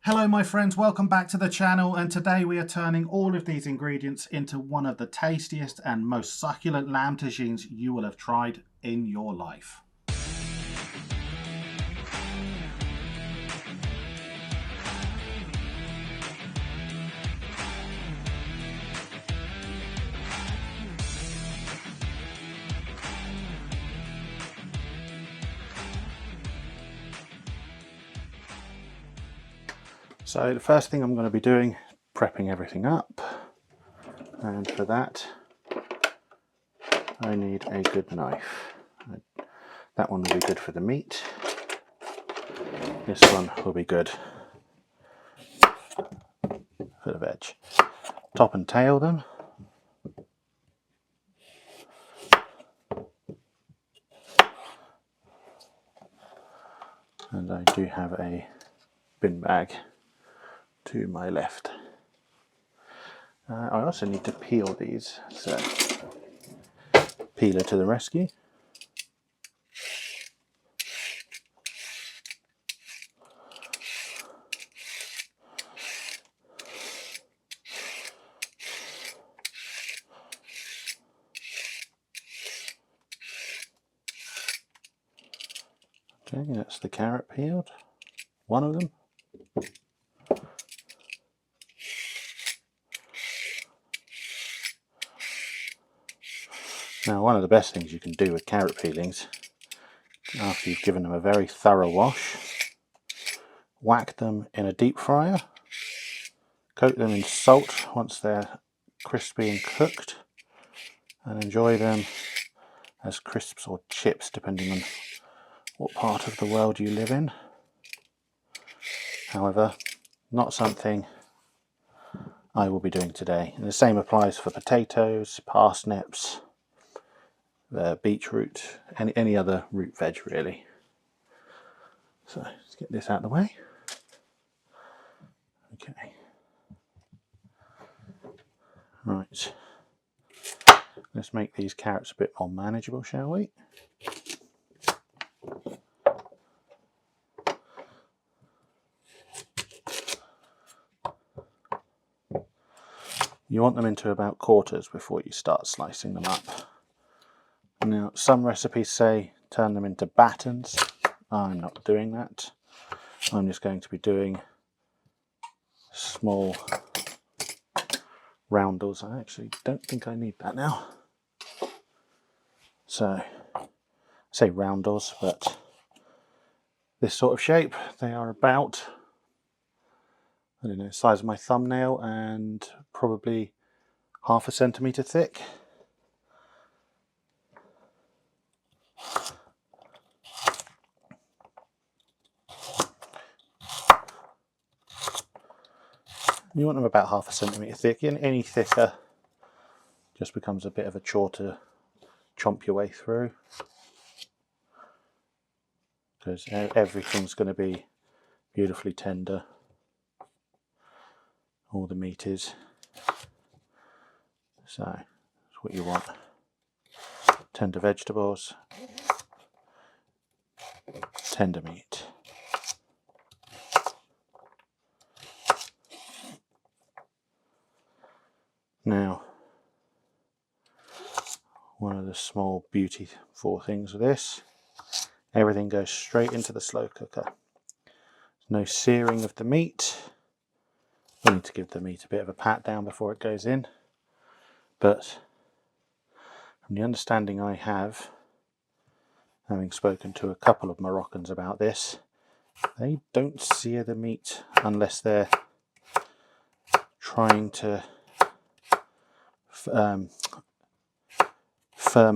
Hello my friends, welcome back to the channel, and today we are turning all of these ingredients into one of the tastiest and most succulent lamb tagines you will have tried in your life. So the first thing I'm going to be doing is prepping everything up, and for that I need a good knife. That one will be good for the meat, this one will be good for the veg. Top and tail them. And I do have a bin bag to my left. I also need to peel these, so peeler to the rescue. Okay, that's the carrot peeled, one of them. Now, one of the best things you can do with carrot peelings, after you've given them a very thorough wash, whack them in a deep fryer, coat them in salt once they're crispy and cooked, and enjoy them as crisps or chips depending on what part of the world you live in. However, not something I will be doing today. And the same applies for potatoes, parsnips, beetroot, any other root veg really. So let's get this out of the way. Okay. Right. Let's make these carrots a bit more manageable, shall we? You want them into about quarters before you start slicing them up. Now, some recipes say turn them into battens. I'm not doing that. I'm just going to be doing small roundels. I actually don't think I need that now. So, I say roundels, but this sort of shape. They are about, I don't know, the size of my thumbnail and probably half a centimetre thick. You want them about half a centimetre thick. Any thicker just becomes a bit of a chore to chomp your way through, because everything's going to be beautifully tender. All the meat is. So that's what you want. Tender vegetables, tender meat. Now, one of the small beautiful things with this, everything goes straight into the slow cooker. No searing of the meat. We need to give the meat a bit of a pat down before it goes in, but from the understanding I have, having spoken to a couple of Moroccans about this, they don't sear the meat unless they're trying to firm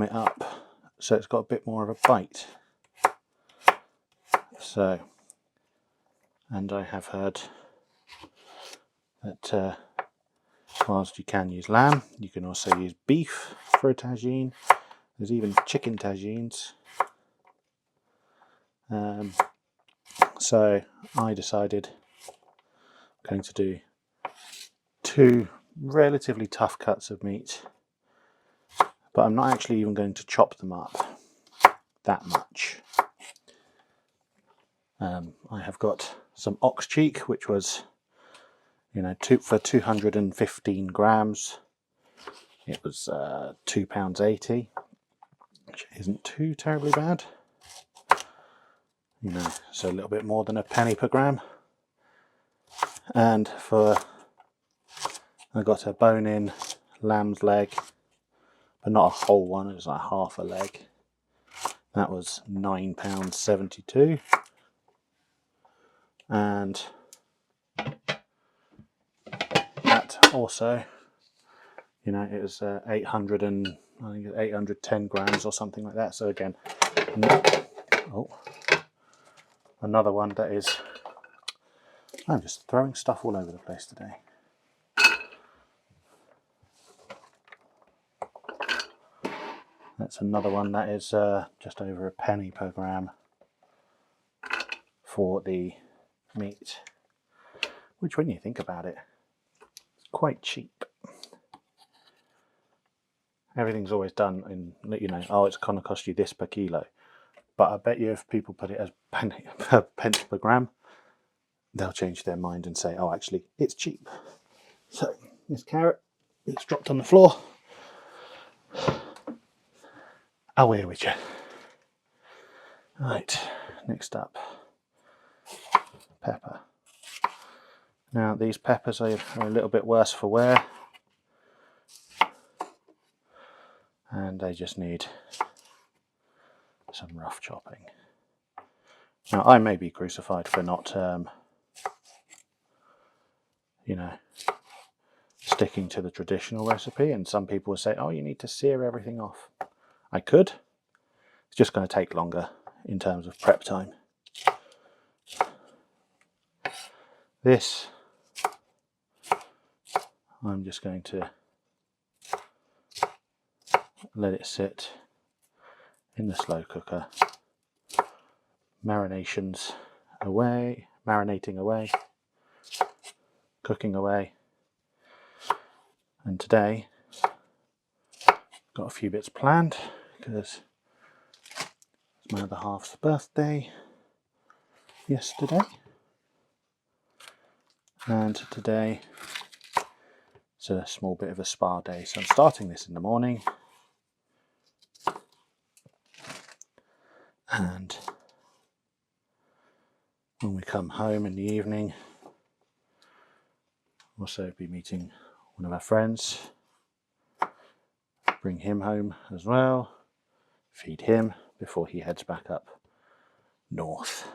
it up so it's got a bit more of a bite. So, and I have heard that whilst you can use lamb, you can also use beef for a tagine. There's even chicken tagines. So I decided I'm going to do two relatively tough cuts of meat, but I'm not actually even going to chop them up that much. I have got some ox cheek, which was, you know, for 215 grams, it was £2.80, which isn't too terribly bad. You know, so a little bit more than a penny per gram. And I got a bone-in lamb's leg, but not a whole one, it was like half a leg. That was £9.72. And that also, you know, it was 810 grams or something like that. So again, another one that is, I'm just throwing stuff all over the place today. That's another one that is just over a penny per gram for the meat, which, when you think about it, is quite cheap. Everything's always done in, you know, oh, it's going to cost you this per kilo. But I bet you if people put it as pence per gram, they'll change their mind and say, oh, actually, it's cheap. So this carrot, it's dropped on the floor. Away with you. Right, next up, pepper. Now these peppers are a little bit worse for wear, and they just need some rough chopping. Now I may be crucified for not, you know, sticking to the traditional recipe, and some people will say, oh, you need to sear everything off. I could, it's just going to take longer in terms of prep time. This, I'm just going to let it sit in the slow cooker, marinating away, cooking away. And today, got a few bits planned because it's my other half's birthday yesterday, and today it's a small bit of a spa day, so I'm starting this in the morning, and when we come home in the evening, we'll also be meeting one of our friends, bring him home as well, feed him before he heads back up north.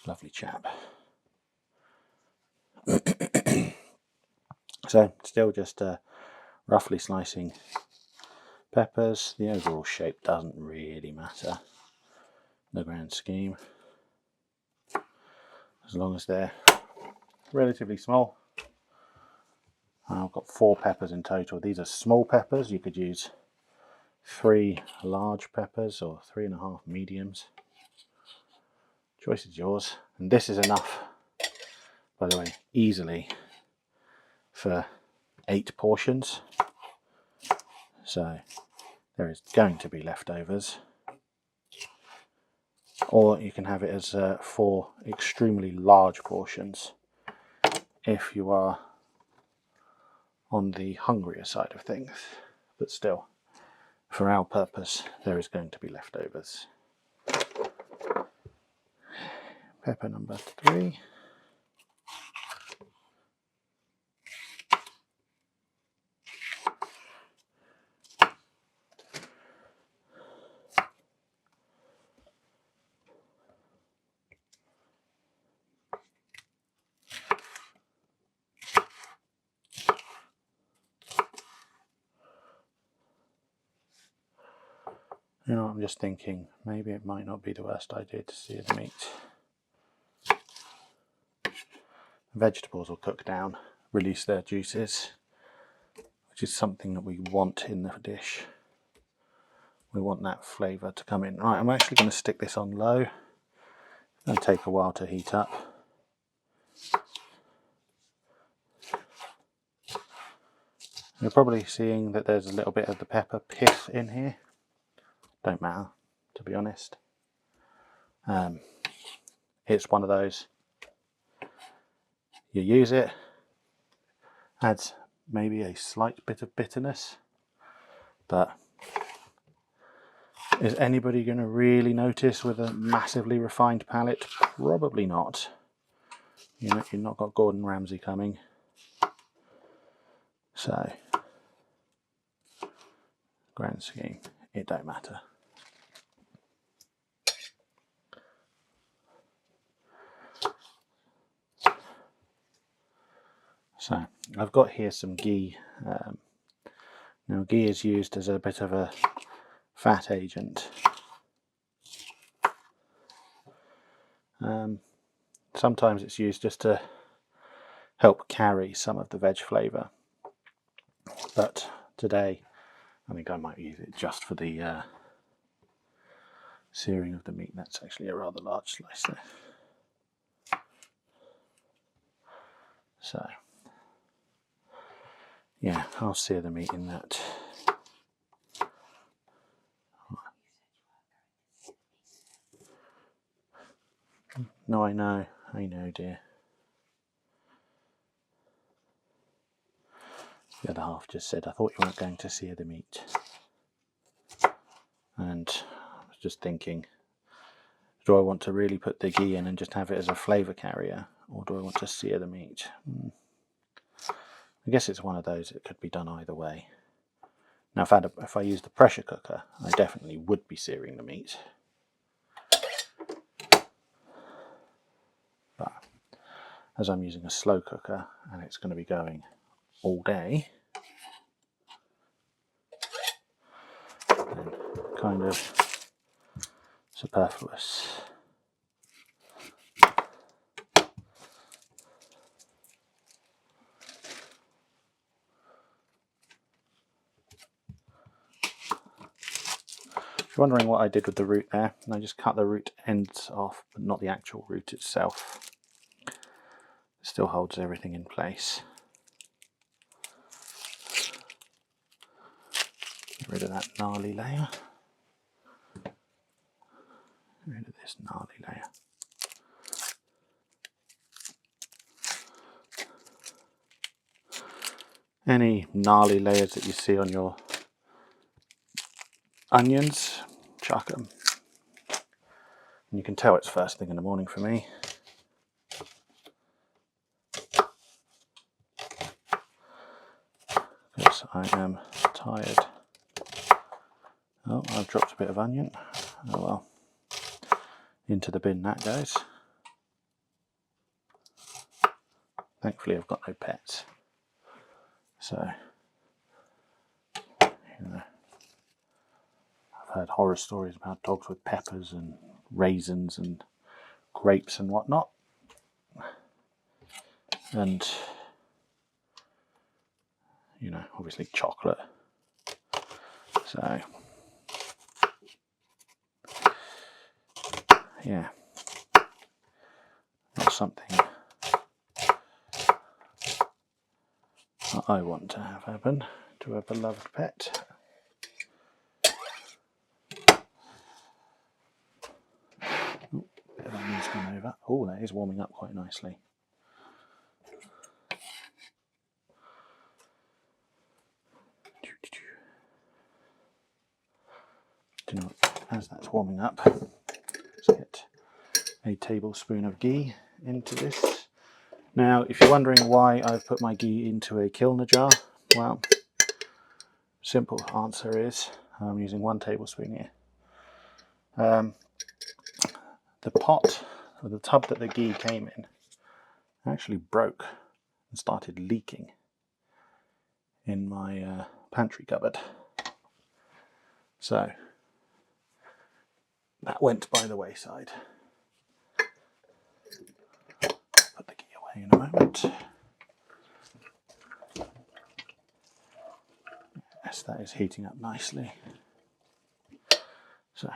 Lovely chap. So still just roughly slicing peppers. The overall shape doesn't really matter in the grand scheme, as long as they're relatively small. I've got 4 peppers in total. These are small peppers. You could use 3 large peppers or 3.5 mediums. Choice is yours. And this is enough, by the way, easily for 8 portions. So there is going to be leftovers. Or you can have it as 4 extremely large portions if you are on the hungrier side of things. But still, for our purpose, there is going to be leftovers. Pepper number 3. You know, I'm just thinking, maybe it might not be the worst idea to sear the meat. Vegetables will cook down, release their juices, which is something that we want in the dish. We want that flavour to come in. Right, I'm actually going to stick this on low. It's going to take a while to heat up. You're probably seeing that there's a little bit of the pepper pith in here. Don't matter, to be honest. It's one of those, you use it, adds maybe a slight bit of bitterness, but is anybody going to really notice with a massively refined palate? Probably not. You know, you've not got Gordon Ramsay coming. So, grand scheme, it don't matter. So, I've got here some ghee. Now, ghee is used as a bit of a fat agent. Sometimes it's used just to help carry some of the veg flavour, but today I think I might use it just for the searing of the meat. That's actually a rather large slice there. So yeah, I'll sear the meat in that. No, I know, dear. The other half just said, I thought you weren't going to sear the meat. And I was just thinking, do I want to really put the ghee in and just have it as a flavour carrier, or do I want to sear the meat? I guess it's one of those, it could be done either way. Now if I used the pressure cooker, I definitely would be searing the meat. But as I'm using a slow cooker and it's going to be going all day, then kind of superfluous. If you're wondering what I did with the root there, I just cut the root ends off, but not the actual root itself. It still holds everything in place. Get rid of that gnarly layer. Get rid of this gnarly layer. Any gnarly layers that you see on your onions, chuck them. And you can tell it's first thing in the morning for me. Because I am tired. Oh, I've dropped a bit of onion. Oh well. Into the bin that goes. Thankfully I've got no pets. So, you know, I've heard horror stories about dogs with peppers and raisins and grapes and whatnot. And, you know, obviously chocolate. So, yeah, not something that I want to have happen to a beloved pet. Oh, bit of onion's gone over. Oh, that is warming up quite nicely. Do you know what, as that's warming up, let's get a tablespoon of ghee into this. Now, if you're wondering why I've put my ghee into a kilner jar, well, simple answer is I'm using 1 tablespoon here. The pot, or the tub that the ghee came in, actually broke and started leaking in my pantry cupboard. So that went by the wayside. Put the ghee away in a moment. Yes, that is heating up nicely. So,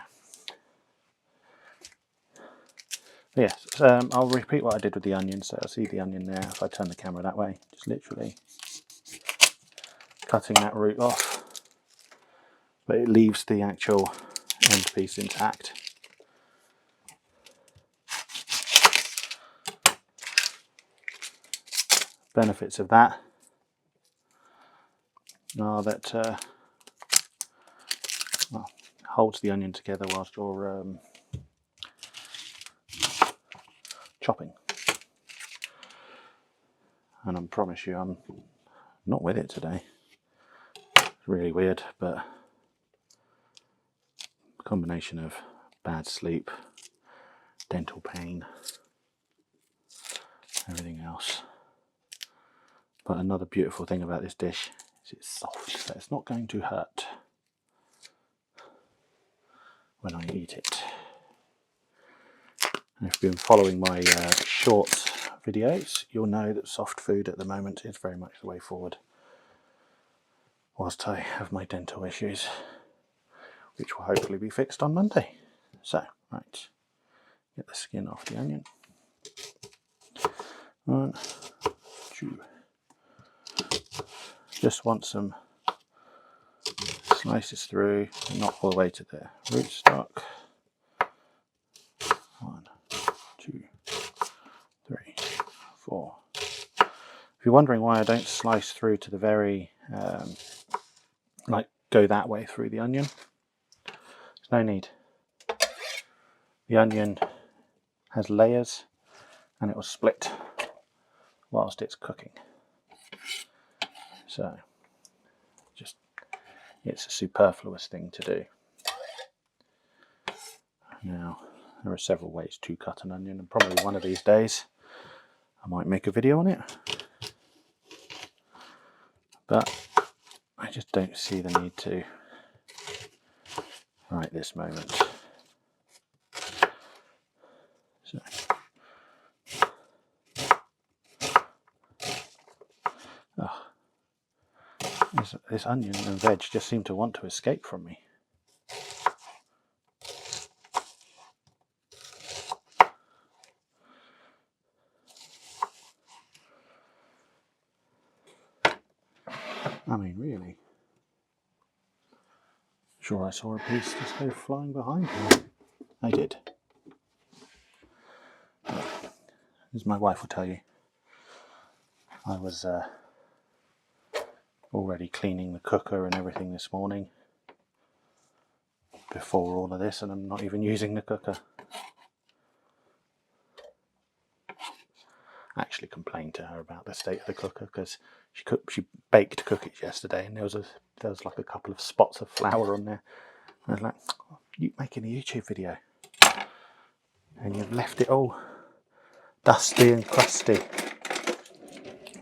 yes, I'll repeat what I did with the onion. So I'll see the onion there. If I turn the camera that way, just literally cutting that root off, but it leaves the actual end piece intact. benefits of that are that well, holds the onion together whilst you're chopping. And I promise you, I'm not with it today. It's really weird, but a combination of bad sleep, dental pain, everything else. But another beautiful thing about this dish is it's soft, so it's not going to hurt when I eat it. And if you've been following my shorts videos, you'll know that soft food at the moment is very much the way forward, whilst I have my dental issues, which will hopefully be fixed on Monday. So, right, get the skin off the onion. 1, 2. Just want some slices through, not all the way to the rootstock. 1, 2, 3, 4. If you're wondering why I don't slice through to the very, like go that way through the onion, there's no need. The onion has layers and it will split whilst it's cooking. So, just, it's a superfluous thing to do. Now, there are several ways to cut an onion, and probably one of these days I might make a video on it. But I just don't see the need to right this moment. So, oh, this onion and veg just seem to want to escape from me. I mean, really. Sure, I saw a piece just go flying behind me. I did. As my wife will tell you, I was already cleaning the cooker and everything this morning before all of this, and I'm not even using the cooker. I actually complained to her about the state of the cooker because she baked cookies yesterday, and there was like a couple of spots of flour on there. And I was like, "You making a YouTube video, and you've left it all dusty and crusty."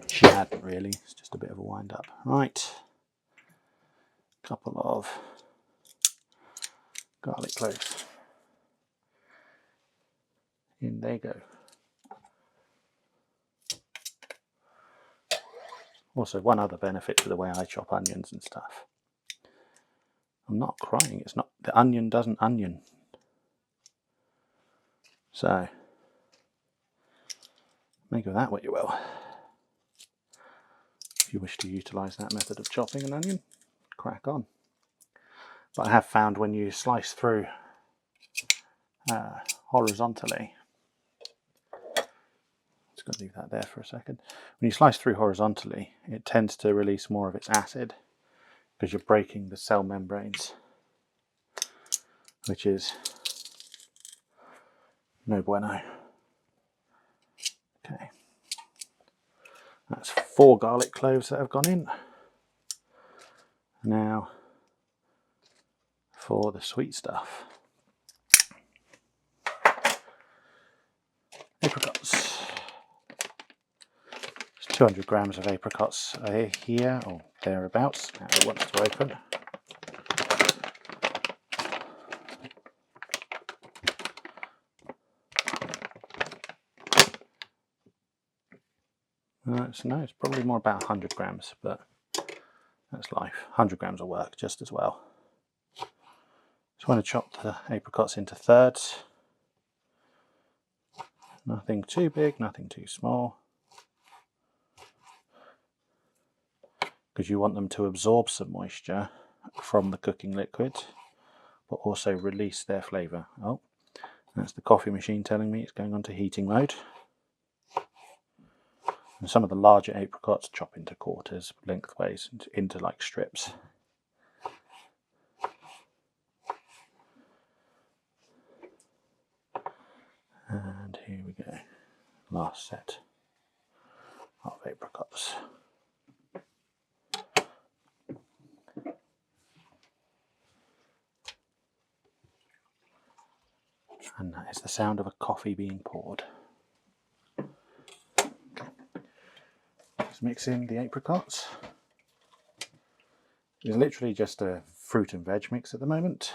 She hadn't really. It's just a bit of a wind up. Right, couple of garlic cloves. In they go. Also, one other benefit to the way I chop onions and stuff. I'm not crying. It's not, the onion doesn't onion. So, make of that what you will. If you wish to utilise that method of chopping an onion, crack on. But I have found when you slice through horizontally, just going to leave that there for a second. When you slice through horizontally, it tends to release more of its acid because you're breaking the cell membranes, which is no bueno. Okay, that's 4 garlic cloves that have gone in. Now for the sweet stuff. Apricots. There's 200 grams of apricots here, or thereabouts. Now it wants to open. No, it's probably more about 100 grams, but that's life. 100 grams will work just as well. Just want to chop the apricots into thirds. Nothing too big, nothing too small. Because you want them to absorb some moisture from the cooking liquid, but also release their flavour. Oh, that's the coffee machine telling me it's going on to heating mode. And some of the larger apricots chop into quarters lengthways into like strips. And here we go, last set of apricots. And that is the sound of a coffee being poured. Just mix in the apricots. It's literally just a fruit and veg mix at the moment,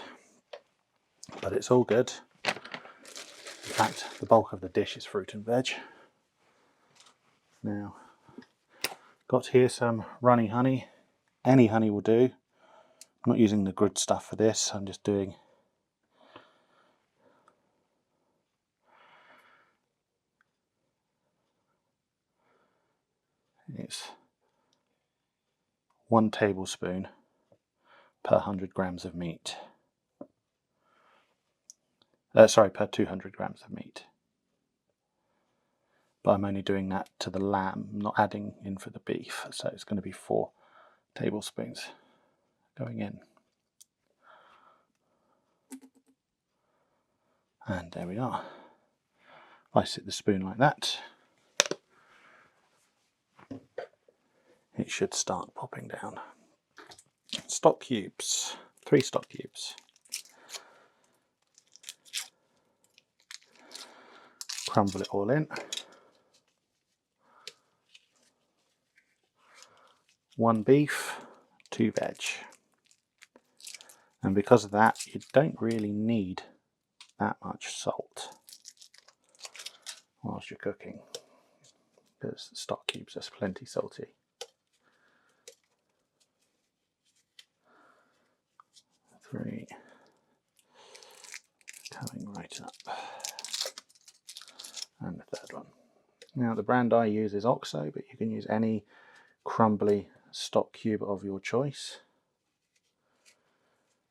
but it's all good. In fact, the bulk of the dish is fruit and veg. Now, got here some runny honey. Any honey will do. I'm not using the good stuff for this, I'm just doing it's 1 tablespoon per 100 grams of meat. Sorry, per 200 grams of meat. But I'm only doing that to the lamb, not adding in for the beef. So it's going to be 4 tablespoons going in. And there we are. If I sit the spoon like that, it should start popping down. Stock cubes, 3 stock cubes. Crumble it all in. 1 beef, 2 veg. And because of that, you don't really need that much salt whilst you're cooking, because the stock cubes are plenty salty. Three, coming right up. And the third one. Now the brand I use is Oxo, but you can use any crumbly stock cube of your choice.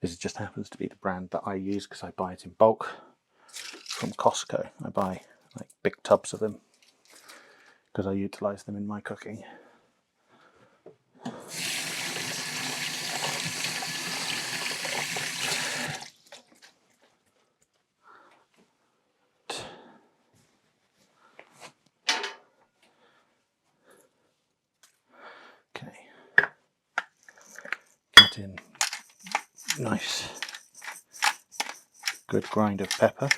This just happens to be the brand that I use because I buy it in bulk from Costco. I buy like big tubs of them because I utilise them in my cooking. Okay, get in nice good grind of pepper.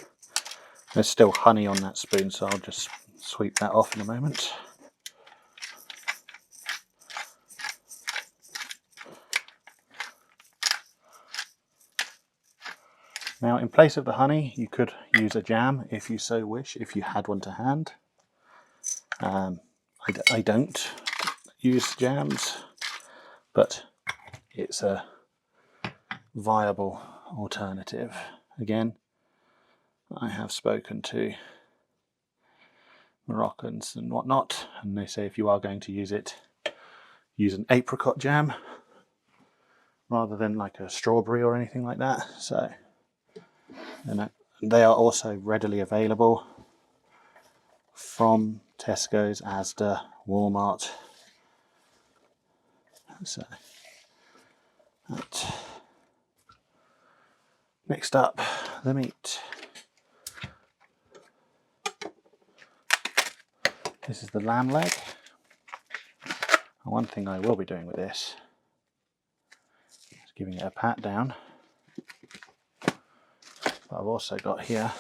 There's still honey on that spoon, so I'll just sweep that off in a moment. Now, in place of the honey, you could use a jam if you so wish, if you had one to hand. I don't use jams, but it's a viable alternative. Again, I have spoken to Moroccans and whatnot, and they say if you are going to use it, use an apricot jam rather than like a strawberry or anything like that. So, and they are also readily available from Tesco's, Asda, Walmart. So that. Next up, the meat. This is the lamb leg. And one thing I will be doing with this is giving it a pat down. But I've also got here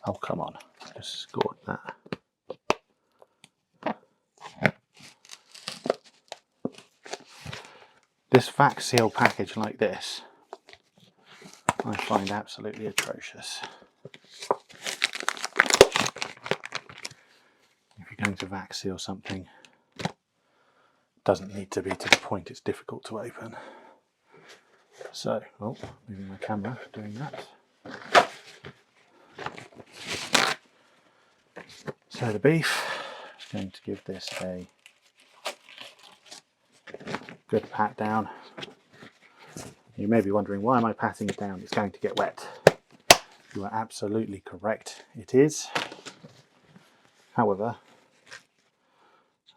oh, come on, just scored that. This vac seal package like this, I find absolutely atrocious. If you're going to vac seal something, it doesn't need to be to the point it's difficult to open. So, oh, moving my camera, doing that. So the beef is going to give this a good pat down. You may be wondering, why am I patting it down? It's going to get wet. You are absolutely correct, it is. However,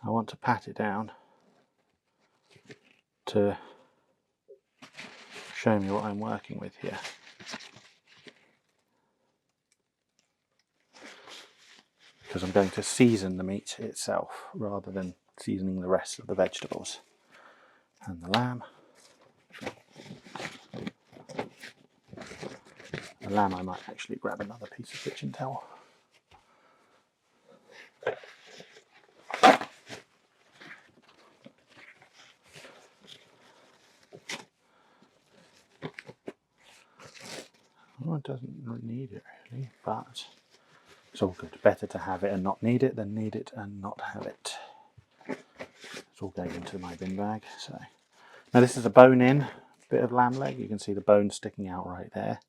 I want to pat it down to show me what I'm working with here. Because I'm going to season the meat itself rather than seasoning the rest of the vegetables. And the lamb. The lamb, I might actually grab another piece of kitchen towel. Well, it doesn't need it really, but it's all good. Better to have it and not need it than need it and not have it. It's all going into my bin bag. So now this is a bone-in bit of lamb leg. You can see the bone sticking out right there.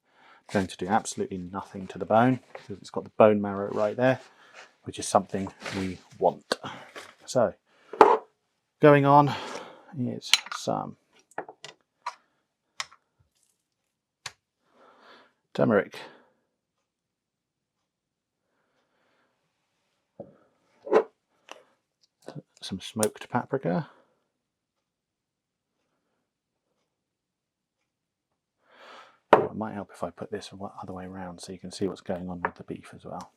I'm going to do absolutely nothing to the bone because it's got the bone marrow right there, which is something we want. So going on is some turmeric, some smoked paprika, it might help if I put this the other way around so you can see what's going on with the beef as well,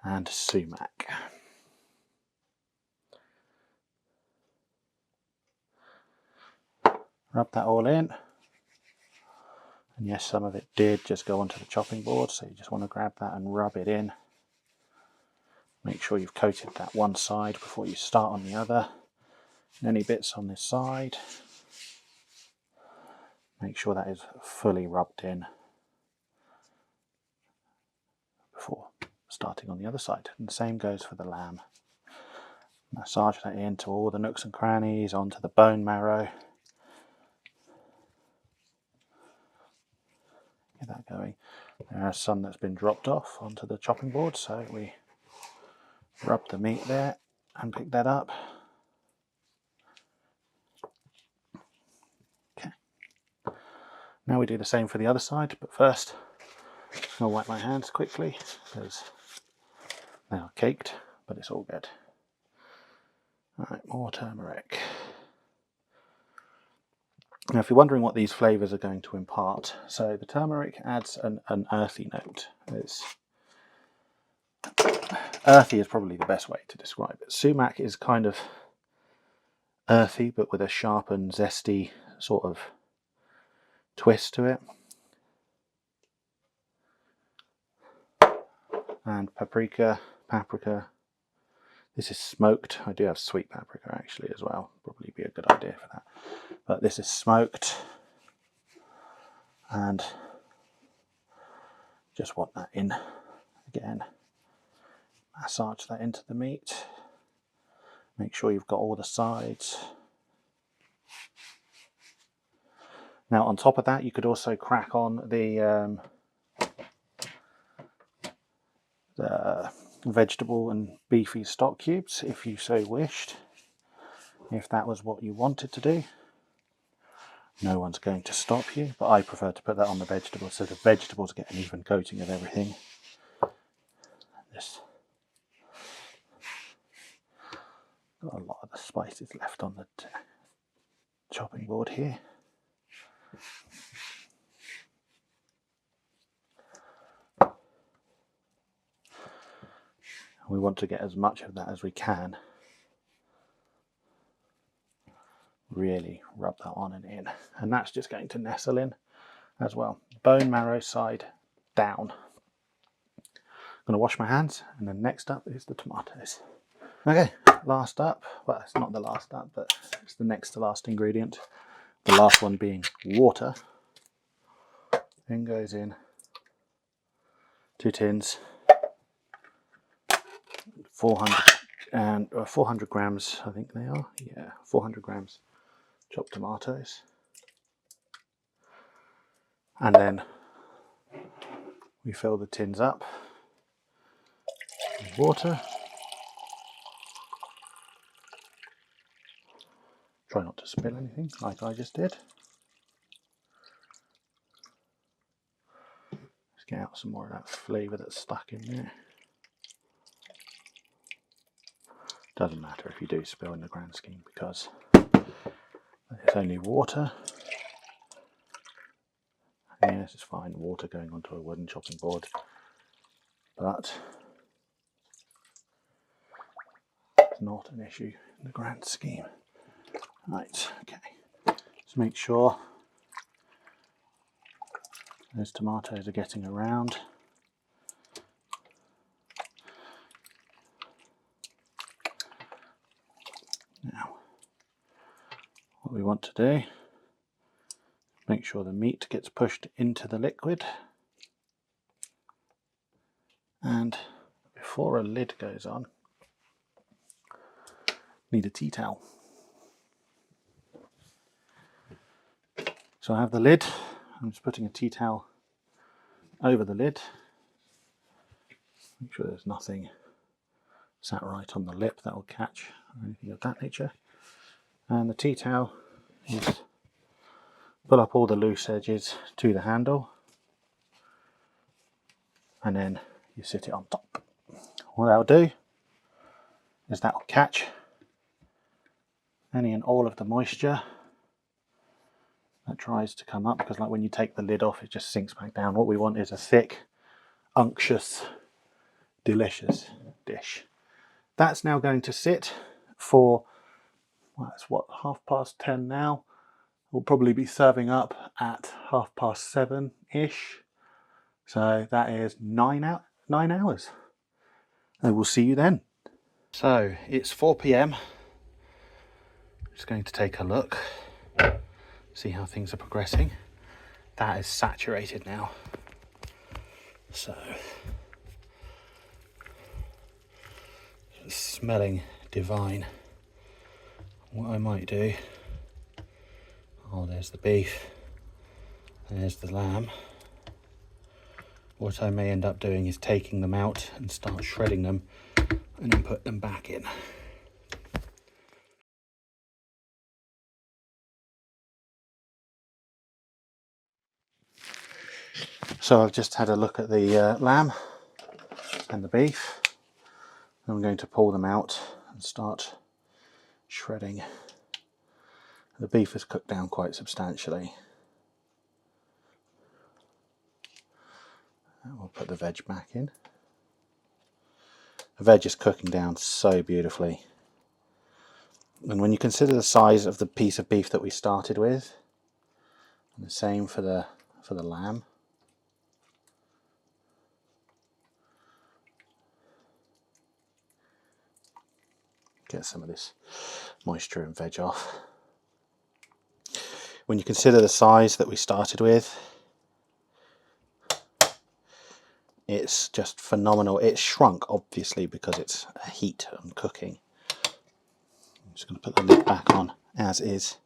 and sumac. Rub that all in, and yes, some of it did just go onto the chopping board, so you just want to grab that and rub it in. Make sure you've coated that one side before you start on the other. And any bits on this side, make sure that is fully rubbed in before starting on the other side. And the same goes for the lamb. Massage that into all the nooks and crannies, onto the bone marrow. Get that going. There's some that's been dropped off onto the chopping board, so we rub the meat there and pick that up. Okay. Now we do the same for the other side, but first I'll wipe my hands quickly because they are caked, but it's all good. Alright, more turmeric. Now if you're wondering what these flavours are going to impart, so the turmeric adds an earthy note. Earthy is probably the best way to describe it. Sumac is kind of earthy but with a sharp and zesty sort of twist to it. And paprika, this is smoked. I do have sweet paprika actually as well, probably be a good idea for that. But this is smoked, and just want that in again. Massage that into the meat. Make sure you've got all the sides. Now on top of that, you could also crack on the vegetable and beefy stock cubes if you so wished, if that was what you wanted to do. No one's going to stop you, but I prefer to put that on the vegetables so the vegetables get an even coating of everything. Just got a lot of the spices left on the chopping board here. We want to get as much of that as we can. Really rub that on and in, and that's just going to nestle in as well. Bone marrow side down. I'm going to wash my hands, and then next up is the tomatoes. Okay, last up, well it's not the last up, but it's the next to last ingredient. The last one being water. Then goes in 2 tins, 400 grams, I think they are. Yeah, 400 grams chopped tomatoes. And then we fill the tins up with water. Try not to spill anything like I just did. Just get out some more of that flavour that's stuck in there. Doesn't matter if you do spill in the grand scheme, because it's only water. Yes, it's fine, water going onto a wooden chopping board, but it's not an issue in the grand scheme. Right, okay. Let's make sure those tomatoes are getting around. Now, what we want to do, make sure the meat gets pushed into the liquid, and before a lid goes on, need a tea towel. So I have the lid, I'm just putting a tea towel over the lid. Make sure there's nothing sat right on the lip that will catch or anything of that nature. And the tea towel is pull up all the loose edges to the handle, and then you sit it on top. What that'll do is that will catch any and all of the moisture that tries to come up, because like when you take the lid off, it just sinks back down. What we want is a thick, unctuous, delicious dish. That's now going to sit for, well, it's what, 10:30 now. We'll probably be serving up at 7:30-ish. So that is 9 hours. And we'll see you then. So it's 4 p.m. Just going to take a look, see how things are progressing. That is saturated now. So it's smelling divine. What I might do, oh, there's the beef, there's the lamb. What I may end up doing is taking them out and start shredding them and then put them back in. So I've just had a look at the lamb and the beef. I'm going to pull them out and start shredding. The beef is cooked down quite substantially. And we'll put the veg back in. The veg is cooking down so beautifully. And when you consider the size of the piece of beef that we started with, and the same for the lamb, get some of this moisture and veg off. When you consider the size that we started with, it's just phenomenal. It's shrunk obviously because it's a heat and cooking. I'm just going to put the lid back on as is.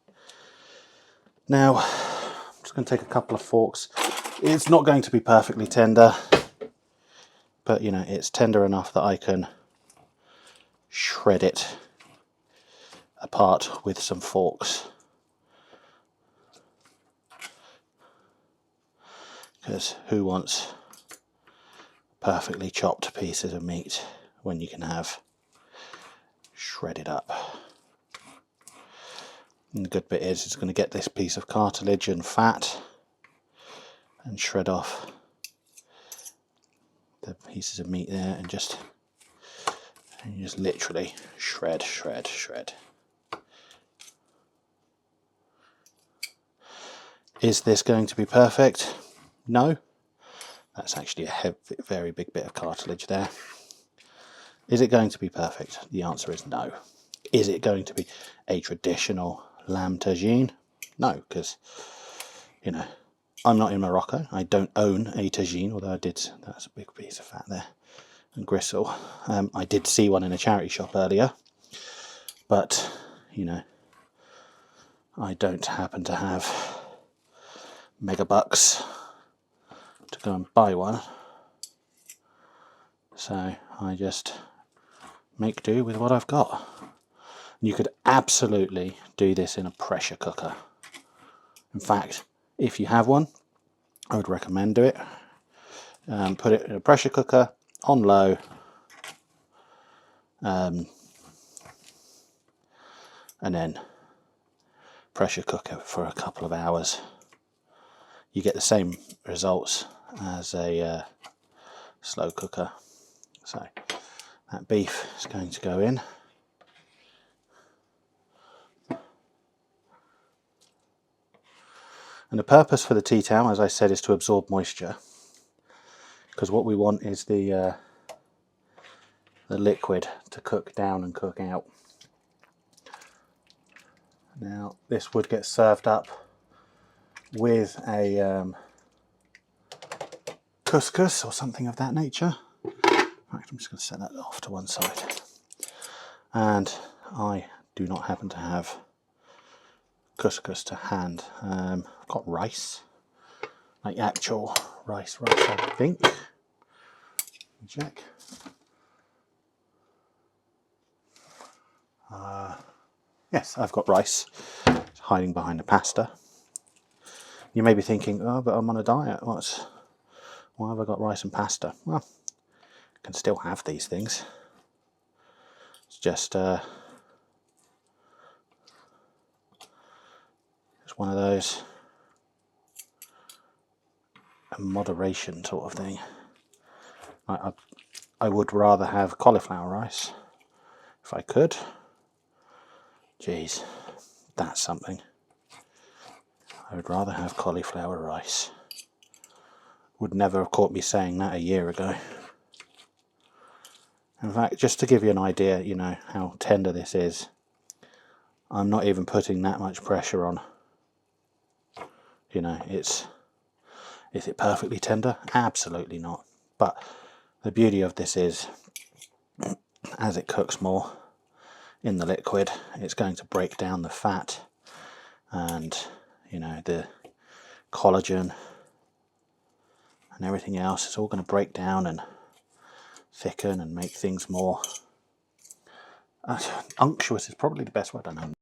Now I'm just going to take a couple of forks. It's not going to be perfectly tender, but you know, it's tender enough that I can shred it apart with some forks. Because who wants perfectly chopped pieces of meat when you can have shredded up? And the good bit is it's going to get this piece of cartilage and fat and shred off the pieces of meat there, and you just literally shred, shred, shred. Is this going to be perfect? No. That's actually a very big bit of cartilage there. Is it going to be perfect? The answer is no. Is it going to be a traditional lamb tagine? No, because, you know, I'm not in Morocco. I don't own a tagine, although I did. That's a big piece of fat there and gristle. I did see one in a charity shop earlier, but, you know, I don't happen to have mega bucks to go and buy one, so I just make do with what I've got. You could absolutely do this in a pressure cooker. In fact, if you have one, I would recommend do it. Put it in a pressure cooker on low, and then pressure cooker for a couple of hours. You get the same results as a slow cooker. So that beef is going to go in. And the purpose for the tea towel, as I said, is to absorb moisture, because what we want is the liquid to cook down and cook out. Now this would get served up with a couscous or something of that nature. Right, I'm just going to set that off to one side. And I do not happen to have couscous to hand. I've got rice, like actual rice, I think. Check. Yes, I've got rice. It's hiding behind the pasta. You may be thinking, oh, but I'm on a diet. Why have I got rice and pasta? Well, I can still have these things. It's just it's one of those a moderation sort of thing. I would rather have cauliflower rice if I could. Jeez, that's something. I would rather have cauliflower rice. Would never have caught me saying that a year ago. In fact, just to give you an idea, you know, how tender this is, I'm not even putting that much pressure on. You know, is it perfectly tender? Absolutely not. But the beauty of this is, as it cooks more in the liquid, it's going to break down the fat and, you know, the collagen and everything else. It's all going to break down and thicken and make things more unctuous is probably the best word I know.